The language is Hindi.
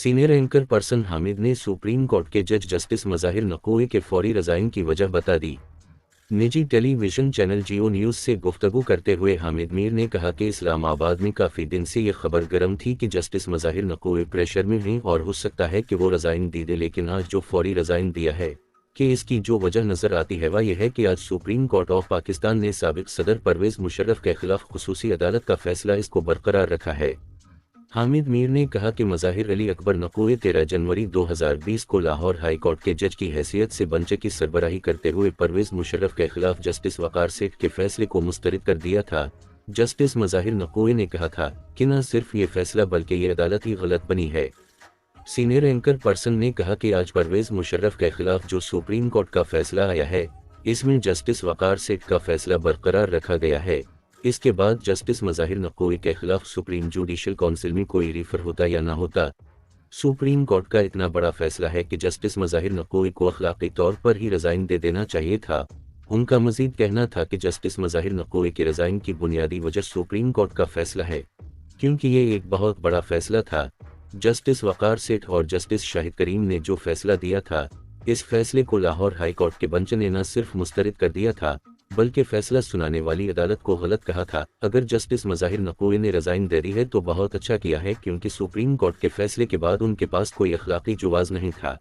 सीनियर एंकर पर्सन हामिद ने सुप्रीम कोर्ट के जज जस्टिस मज़ाहिर नक़वी के फौरी रिज़ाइन की वजह बता दी। निजी टेलीविज़न चैनल जियो न्यूज़ से गुफ्तगू करते हुए हामिद मीर ने कहा कि इस्लामाबाद में काफ़ी दिन से ये खबर गर्म थी कि जस्टिस मज़ाहिर नक़वी प्रेशर में हैं और हो सकता है कि वो रिज़ाइन दे दे, लेकिन आज जो फौरी रिज़ाइन दिया है कि इसकी जो वजह नज़र आती है वह यह है कि आज सुप्रीम कोर्ट ऑफ पाकिस्तान ने साबिक़ सदर परवेज़ मुशर्रफ के खिलाफ खुसूसी अदालत का फैसला इसको बरकरार रखा है। हामिद मीर ने कहा कि मज़ाहिर अली अकबर नक़वी 13 जनवरी 2020 को लाहौर हाई कोर्ट के जज की हैसियत से बेंच की सरबराही करते हुए परवेज़ मुशर्रफ के खिलाफ जस्टिस वक़ार सेठ के फैसले को मुस्तरद कर दिया था। जस्टिस मज़ाहिर नक़वी ने कहा था कि न सिर्फ ये फैसला बल्कि ये अदालत ही गलत बनी है। सीनियर एंकर पर्सन ने कहा कि आज परवेज़ मुशर्रफ के खिलाफ जो सुप्रीम कोर्ट का फैसला आया है, इसमें जस्टिस वक़ार सेठ का फैसला बरकरार रखा गया है। इसके बाद जस्टिस मज़ाहिर नक़वी के खिलाफ सुप्रीम जुडिशल काउंसिल में कोई रिफर होता या ना होता। सुप्रीम कोर्ट का इतना बड़ा फैसला है कि जस्टिस मज़ाहिर नक़वी को अखलाक़ी तौर पर ही रिज़ाइन दे देना चाहिए था। उनका मज़ीद कहना था कि जस्टिस मज़ाहिर नक़वी के रिज़ाइन की बुनियादी वजह सुप्रीम कोर्ट का फैसला है, क्योंकि ये एक बहुत बड़ा फैसला था। जस्टिस वक़ार सेठ और जस्टिस शाहिद करीम ने जो फैसला दिया था, इस फैसले को लाहौर हाई कोर्ट के बेंच ने न सिर्फ मुस्तरद कर दिया था बल्कि फैसला सुनाने वाली अदालत को गलत कहा था। अगर जस्टिस मज़ाहिर नक़वी ने रिज़ाइन दे दी है तो बहुत अच्छा किया है, क्योंकि सुप्रीम कोर्ट के फैसले के बाद उनके पास कोई अखलाक़ी जुवाज़ नहीं था।